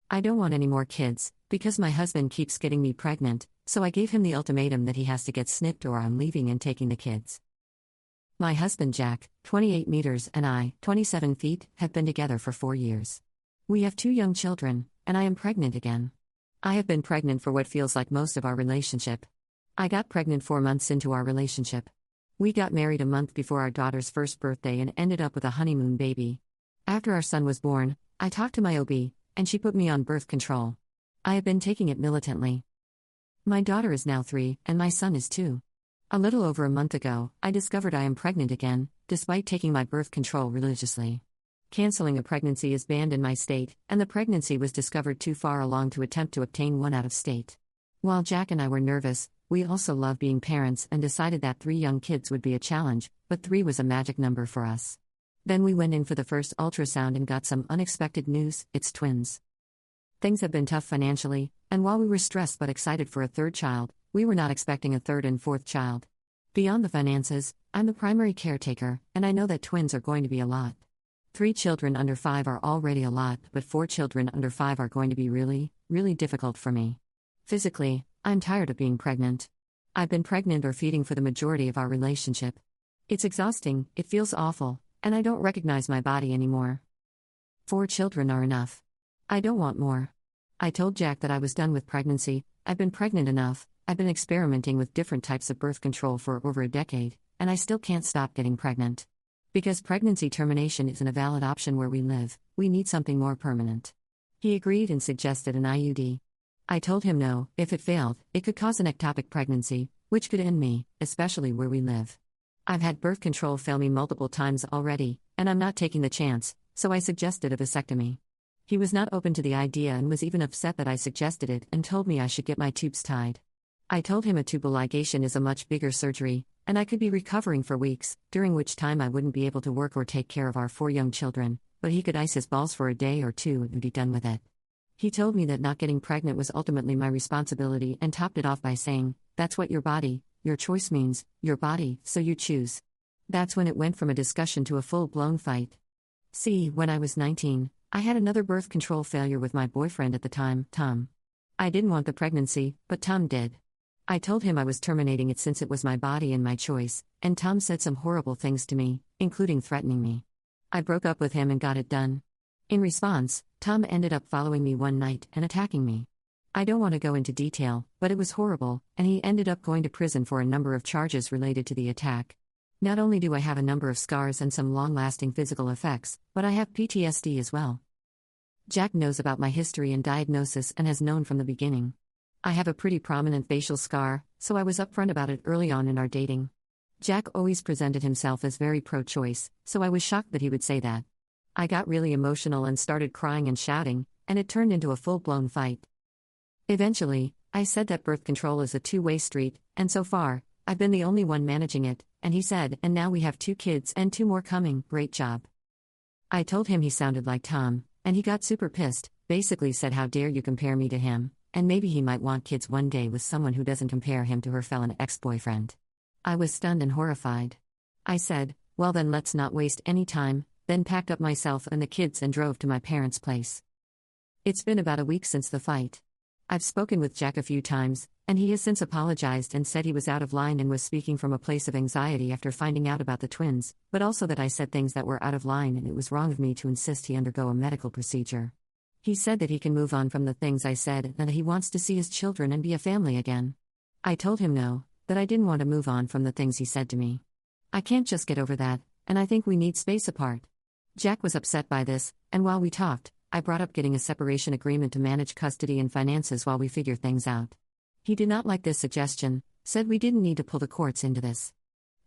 I don't want any more kids, because my husband keeps getting me pregnant, so I gave him the ultimatum that he has to get snipped or I'm leaving and taking the kids. My husband Jack, 28 meters, and I, 27 feet, have been together for 4 years. We have 2 young children, and I am pregnant again. I have been pregnant for what feels like most of our relationship. I got pregnant 4 months into our relationship. We got married a month before our daughter's first birthday and ended up with a honeymoon baby. After our son was born, I talked to my OB, and she put me on birth control. I have been taking it militantly. My daughter is now 3, and my son is 2. A little over a month ago, I discovered I am pregnant again, despite taking my birth control religiously. Canceling a pregnancy is banned in my state, and the pregnancy was discovered too far along to attempt to obtain one out of state. While Jack and I were nervous, we also love being parents and decided that 3 young kids would be a challenge, but 3 was a magic number for us. Then we went in for the first ultrasound and got some unexpected news: it's twins. Things have been tough financially, and while we were stressed but excited for a 3rd child, we were not expecting a 3rd and 4th child. Beyond the finances, I'm the primary caretaker, and I know that twins are going to be a lot. 3 children under 5 are already a lot, but 4 children under 5 are going to be really, really difficult for me. Physically, I'm tired of being pregnant. I've been pregnant or feeding for the majority of our relationship. It's exhausting, it feels awful, and I don't recognize my body anymore. 4 children are enough. I don't want more. I told Jack that I was done with pregnancy. I've been pregnant enough. I've been experimenting with different types of birth control for over a decade, and I still can't stop getting pregnant. Because pregnancy termination isn't a valid option where we live, we need something more permanent. He agreed and suggested an IUD. I told him no, if it failed, it could cause an ectopic pregnancy, which could end me, especially where we live. I've had birth control fail me multiple times already, and I'm not taking the chance, so I suggested a vasectomy. He was not open to the idea and was even upset that I suggested it and told me I should get my tubes tied. I told him a tubal ligation is a much bigger surgery, and I could be recovering for weeks, during which time I wouldn't be able to work or take care of our 4 young children, but he could ice his balls for a day or 2 and be done with it. He told me that not getting pregnant was ultimately my responsibility and topped it off by saying, "That's what your body, your choice means, your body, so you choose." That's when it went from a discussion to a full-blown fight. See, when I was 19, I had another birth control failure with my boyfriend at the time, Tom. I didn't want the pregnancy, but Tom did. I told him I was terminating it since it was my body and my choice, and Tom said some horrible things to me, including threatening me. I broke up with him and got it done. In response, Tom ended up following me one night and attacking me. I don't want to go into detail, but it was horrible, and he ended up going to prison for a number of charges related to the attack. Not only do I have a number of scars and some long-lasting physical effects, but I have PTSD as well. Jack knows about my history and diagnosis and has known from the beginning. I have a pretty prominent facial scar, so I was upfront about it early on in our dating. Jack always presented himself as very pro-choice, so I was shocked that he would say that. I got really emotional and started crying and shouting, and it turned into a full-blown fight. Eventually, I said that birth control is a two-way street, and so far, I've been the only one managing it, and he said, "And now we have 2 kids and 2 more coming, great job." I told him he sounded like Tom, and he got super pissed, basically said how dare you compare me to him, and maybe he might want kids one day with someone who doesn't compare him to her felon ex-boyfriend. I was stunned and horrified. I said, "Well then let's not waste any time," then packed up myself and the kids and drove to my parents' place. It's been about a week since the fight. I've spoken with Jack a few times, and he has since apologized and said he was out of line and was speaking from a place of anxiety after finding out about the twins, but also that I said things that were out of line and it was wrong of me to insist he undergo a medical procedure. He said that he can move on from the things I said and that he wants to see his children and be a family again. I told him no, that I didn't want to move on from the things he said to me. I can't just get over that, and I think we need space apart. Jack was upset by this, and while we talked, I brought up getting a separation agreement to manage custody and finances while we figure things out. He did not like this suggestion, said we didn't need to pull the courts into this.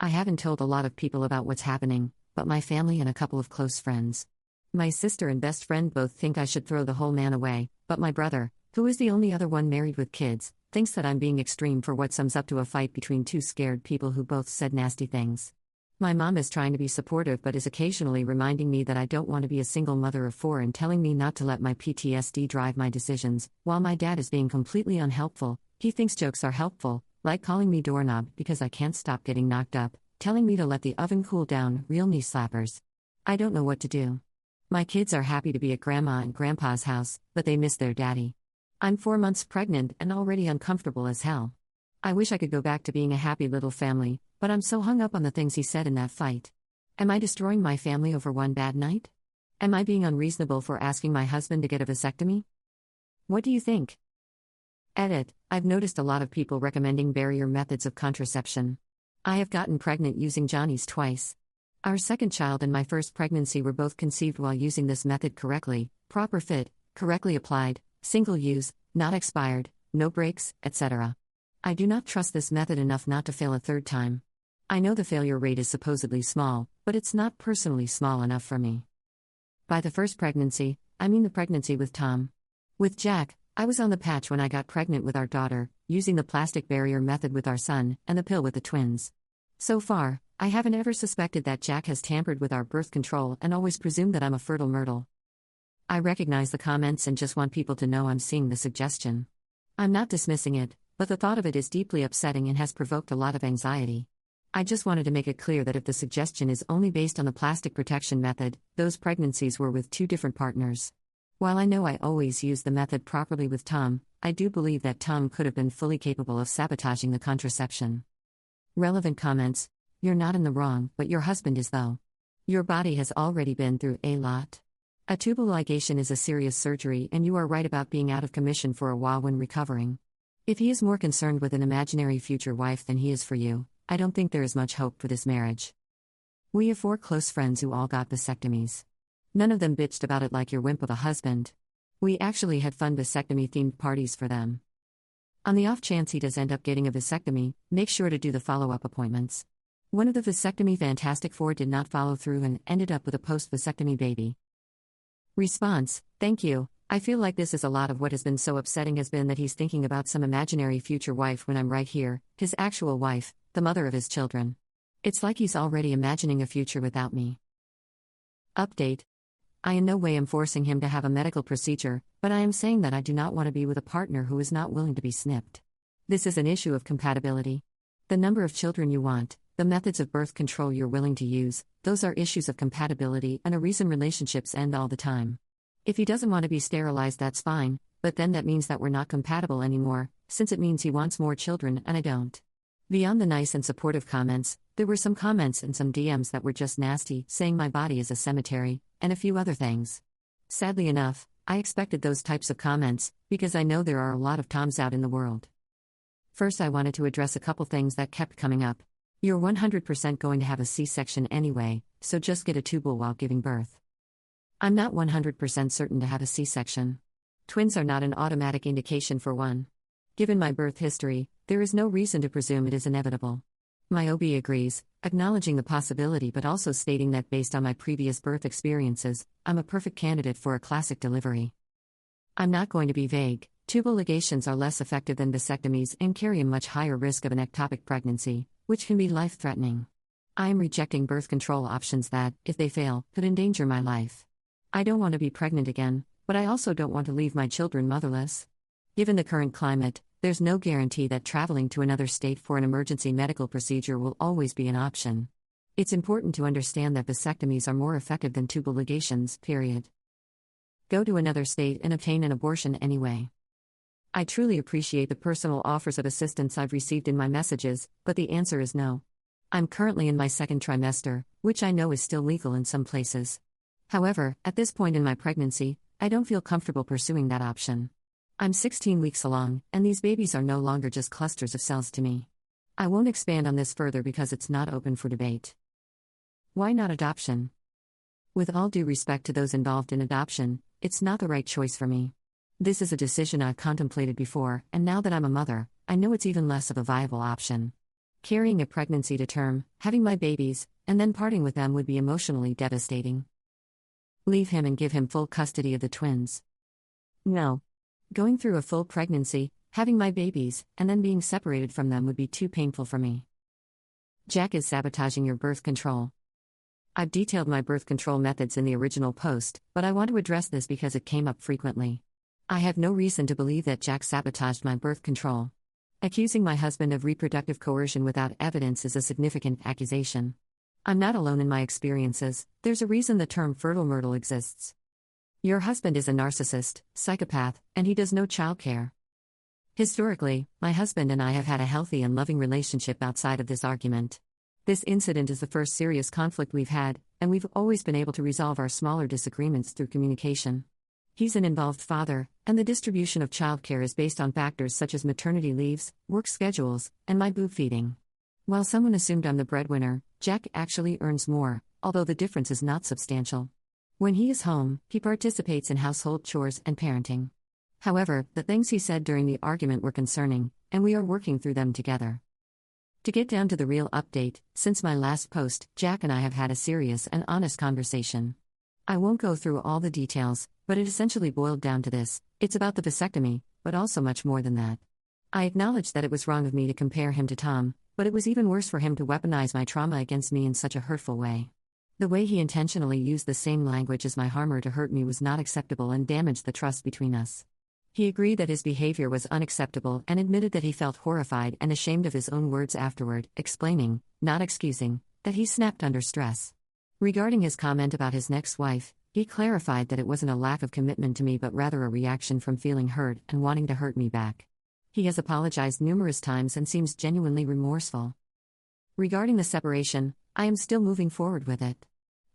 I haven't told a lot of people about what's happening, but my family and a couple of close friends. My sister and best friend both think I should throw the whole man away, but my brother, who is the only other one married with kids, thinks that I'm being extreme for what sums up to a fight between 2 scared people who both said nasty things. My mom is trying to be supportive but is occasionally reminding me that I don't want to be a single mother of 4 and telling me not to let my PTSD drive my decisions, while my dad is being completely unhelpful. He thinks jokes are helpful, like calling me doorknob because I can't stop getting knocked up, telling me to let the oven cool down, real knee slappers. I don't know what to do. My kids are happy to be at Grandma and Grandpa's house, but they miss their daddy. I'm 4 months pregnant and already uncomfortable as hell. I wish I could go back to being a happy little family, but I'm so hung up on the things he said in that fight. Am I destroying my family over one bad night? Am I being unreasonable for asking my husband to get a vasectomy? What do you think? Edit. I've noticed a lot of people recommending barrier methods of contraception. I have gotten pregnant using Johnny's twice. Our second child and my first pregnancy were both conceived while using this method correctly, proper fit, correctly applied, single use, not expired, no breaks, etc. I do not trust this method enough not to fail a third time. I know the failure rate is supposedly small, but it's not personally small enough for me. By the first pregnancy, I mean the pregnancy with Tom. With Jack, I was on the patch when I got pregnant with our daughter, using the plastic barrier method with our son, and the pill with the twins. So far, I haven't ever suspected that Jack has tampered with our birth control and always presumed that I'm a fertile myrtle. I recognize the comments and just want people to know I'm seeing the suggestion. I'm not dismissing it, but the thought of it is deeply upsetting and has provoked a lot of anxiety. I just wanted to make it clear that if the suggestion is only based on the plastic protection method, those pregnancies were with 2 different partners. While I know I always used the method properly with Tom, I do believe that Tom could have been fully capable of sabotaging the contraception. Relevant comments. You're not in the wrong, but your husband is though. Your body has already been through a lot. A tubal ligation is a serious surgery and you are right about being out of commission for a while when recovering. If he is more concerned with an imaginary future wife than he is for you, I don't think there is much hope for this marriage. We have 4 close friends who all got vasectomies. None of them bitched about it like your wimp of a husband. We actually had fun vasectomy-themed parties for them. On the off chance he does end up getting a vasectomy, make sure to do the follow-up appointments. One of the vasectomy Fantastic Four did not follow through and ended up with a post-vasectomy baby. Response: thank you. I feel like this is a lot of what has been so upsetting has been that he's thinking about some imaginary future wife when I'm right here, his actual wife, the mother of his children. It's like he's already imagining a future without me. Update. I in no way am forcing him to have a medical procedure, but I am saying that I do not want to be with a partner who is not willing to be snipped. This is an issue of compatibility. The number of children you want, the methods of birth control you're willing to use, those are issues of compatibility and a reason relationships end all the time. If he doesn't want to be sterilized, that's fine, but then that means that we're not compatible anymore, since it means he wants more children and I don't. Beyond the nice and supportive comments, there were some comments and some DMs that were just nasty, saying my body is a cemetery, and a few other things. Sadly enough, I expected those types of comments, because I know there are a lot of Toms out in the world. First, I wanted to address a couple things that kept coming up. You're 100% going to have a C-section anyway, so just get a tubal while giving birth. I'm not 100% certain to have a C-section. Twins are not an automatic indication for one. Given my birth history, there is no reason to presume it is inevitable. My OB agrees, acknowledging the possibility but also stating that based on my previous birth experiences, I'm a perfect candidate for a classic delivery. I'm not going to be vague. Tubal ligations are less effective than vasectomies and carry a much higher risk of an ectopic pregnancy, which can be life-threatening. I am rejecting birth control options that, if they fail, could endanger my life. I don't want to be pregnant again, but I also don't want to leave my children motherless. Given the current climate, there's no guarantee that traveling to another state for an emergency medical procedure will always be an option. It's important to understand that vasectomies are more effective than tubal ligations, period. Go to another state and obtain an abortion anyway. I truly appreciate the personal offers of assistance I've received in my messages, but the answer is no. I'm currently in my 2nd trimester, which I know is still legal in some places. However, at this point in my pregnancy, I don't feel comfortable pursuing that option. I'm 16 weeks along, and these babies are no longer just clusters of cells to me. I won't expand on this further because it's not open for debate. Why not adoption? With all due respect to those involved in adoption, it's not the right choice for me. This is a decision I've contemplated before, and now that I'm a mother, I know it's even less of a viable option. Carrying a pregnancy to term, having my babies, and then parting with them would be emotionally devastating. Leave him and give him full custody of the twins. No. Going through a full pregnancy, having my babies, and then being separated from them would be too painful for me. Jack is sabotaging your birth control. I've detailed my birth control methods in the original post, but I want to address this because it came up frequently. I have no reason to believe that Jack sabotaged my birth control. Accusing my husband of reproductive coercion without evidence is a significant accusation. I'm not alone in my experiences, there's a reason the term fertile myrtle exists. Your husband is a narcissist, psychopath, and he does no childcare. Historically, my husband and I have had a healthy and loving relationship outside of this argument. This incident is the first serious conflict we've had, and we've always been able to resolve our smaller disagreements through communication. He's an involved father, and the distribution of childcare is based on factors such as maternity leaves, work schedules, and my boob feeding. While someone assumed I'm the breadwinner, Jack actually earns more, although the difference is not substantial. When he is home, he participates in household chores and parenting. However, the things he said during the argument were concerning, and we are working through them together. To get down to the real update, since my last post, Jack and I have had a serious and honest conversation. I won't go through all the details, but it essentially boiled down to this: it's about the vasectomy, but also much more than that. I acknowledge that it was wrong of me to compare him to Tom, but it was even worse for him to weaponize my trauma against me in such a hurtful way. The way he intentionally used the same language as my harmer to hurt me was not acceptable and damaged the trust between us. He agreed that his behavior was unacceptable and admitted that he felt horrified and ashamed of his own words afterward, explaining, not excusing, that he snapped under stress. Regarding his comment about his next wife, he clarified that it wasn't a lack of commitment to me but rather a reaction from feeling hurt and wanting to hurt me back. He has apologized numerous times and seems genuinely remorseful. Regarding the separation, I am still moving forward with it.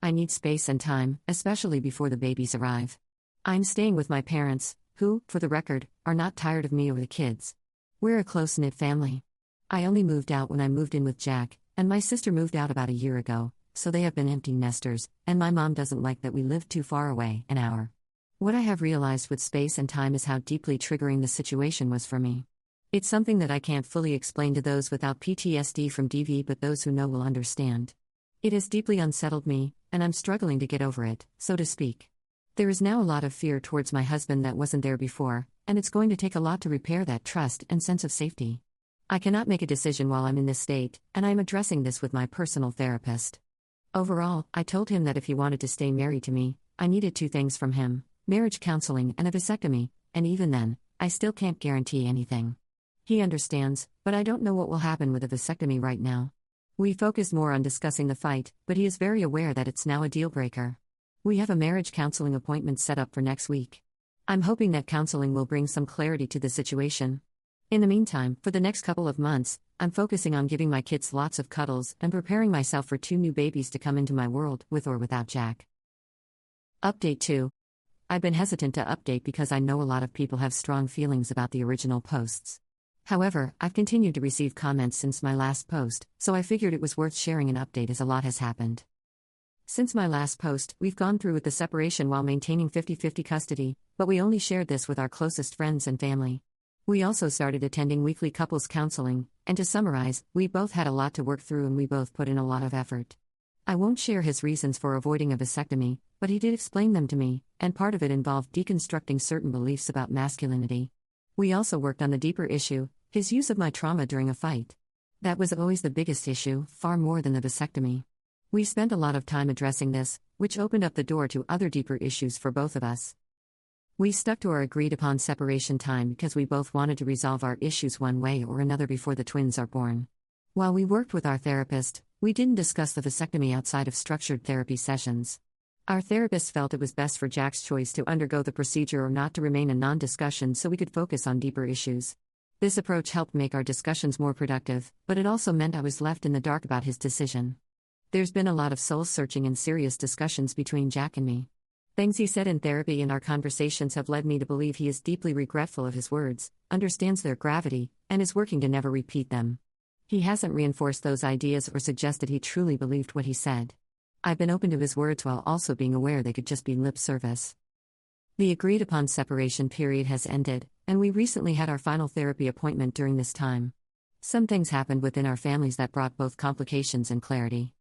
I need space and time, especially before the babies arrive. I'm staying with my parents, who, for the record, are not tired of me or the kids. We're a close-knit family. I only moved out when I moved in with Jack, and my sister moved out about a year ago, so they have been empty nesters, and my mom doesn't like that we live too far away, an hour. What I have realized with space and time is how deeply triggering the situation was for me. It's something that I can't fully explain to those without PTSD from DV, but those who know will understand. It has deeply unsettled me, and I'm struggling to get over it, so to speak. There is now a lot of fear towards my husband that wasn't there before, and it's going to take a lot to repair that trust and sense of safety. I cannot make a decision while I'm in this state, and I'm addressing this with my personal therapist. Overall, I told him that if he wanted to stay married to me, I needed two things from him: marriage counseling and a vasectomy, and even then, I still can't guarantee anything. He understands, but I don't know what will happen with a vasectomy right now. We focused more on discussing the fight, but he is very aware that it's now a deal breaker. We have a marriage counseling appointment set up for next week. I'm hoping that counseling will bring some clarity to the situation. In the meantime, for the next couple of months, I'm focusing on giving my kids lots of cuddles and preparing myself for 2 new babies to come into my world, with or without Jack. Update 2. I've been hesitant to update because I know a lot of people have strong feelings about the original posts. However, I've continued to receive comments since my last post, so I figured it was worth sharing an update as a lot has happened. Since my last post, we've gone through with the separation while maintaining 50-50 custody, but we only shared this with our closest friends and family. We also started attending weekly couples counseling, and to summarize, we both had a lot to work through and we both put in a lot of effort. I won't share his reasons for avoiding a vasectomy, but he did explain them to me, and part of it involved deconstructing certain beliefs about masculinity. We also worked on the deeper issue, his use of my trauma during a fight. That was always the biggest issue, far more than the vasectomy. We spent a lot of time addressing this, which opened up the door to other deeper issues for both of us. We stuck to our agreed-upon separation time because we both wanted to resolve our issues one way or another before the twins are born. While we worked with our therapist, we didn't discuss the vasectomy outside of structured therapy sessions. Our therapist felt it was best for Jack's choice to undergo the procedure or not to remain a non-discussion so we could focus on deeper issues. This approach helped make our discussions more productive, but it also meant I was left in the dark about his decision. There's been a lot of soul-searching and serious discussions between Jack and me. Things he said in therapy and our conversations have led me to believe he is deeply regretful of his words, understands their gravity, and is working to never repeat them. He hasn't reinforced those ideas or suggested he truly believed what he said. I've been open to his words while also being aware they could just be lip service. The agreed-upon separation period has ended, and we recently had our final therapy appointment during this time. Some things happened within our families that brought both complications and clarity.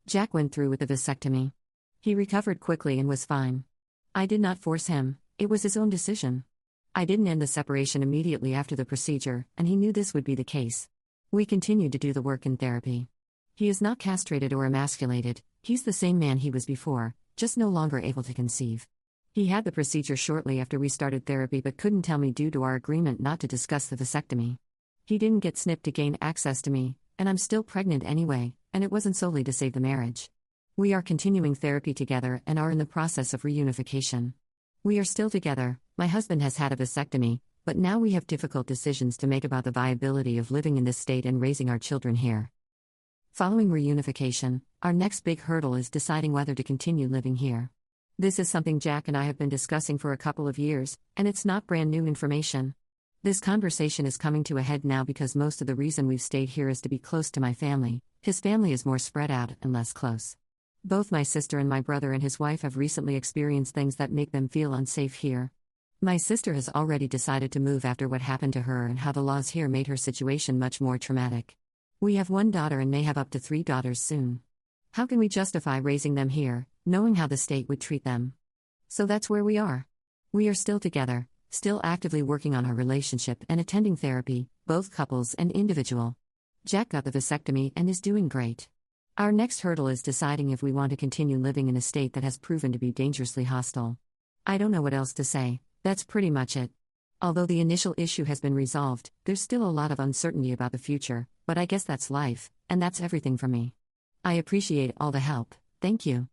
Jack went through with the vasectomy. He recovered quickly and was fine. I did not force him, it was his own decision. I didn't end the separation immediately after the procedure, and he knew this would be the case. We continued to do the work in therapy. He is not castrated or emasculated, he's the same man he was before, just no longer able to conceive. He had the procedure shortly after we started therapy but couldn't tell me due to our agreement not to discuss the vasectomy. He didn't get snipped to gain access to me, and I'm still pregnant anyway, and it wasn't solely to save the marriage. We are continuing therapy together and are in the process of reunification. We are still together. My husband has had a vasectomy, but now we have difficult decisions to make about the viability of living in this state and raising our children here. Following reunification, our next big hurdle is deciding whether to continue living here. This is something Jack and I have been discussing for a couple of years, and it's not brand new information. This conversation is coming to a head now because most of the reason we've stayed here is to be close to my family. His family is more spread out and less close. Both my sister and my brother and his wife have recently experienced things that make them feel unsafe here. My sister has already decided to move after what happened to her and how the laws here made her situation much more traumatic. We have one daughter and may have up to 3 daughters soon. How can we justify raising them here, knowing how the state would treat them? So that's where we are. We are still together, still actively working on our relationship and attending therapy, both couples and individual. Jack got the vasectomy and is doing great. Our next hurdle is deciding if we want to continue living in a state that has proven to be dangerously hostile. I don't know what else to say, that's pretty much it. Although the initial issue has been resolved, there's still a lot of uncertainty about the future, but I guess that's life, and that's everything from me. I appreciate all the help, thank you.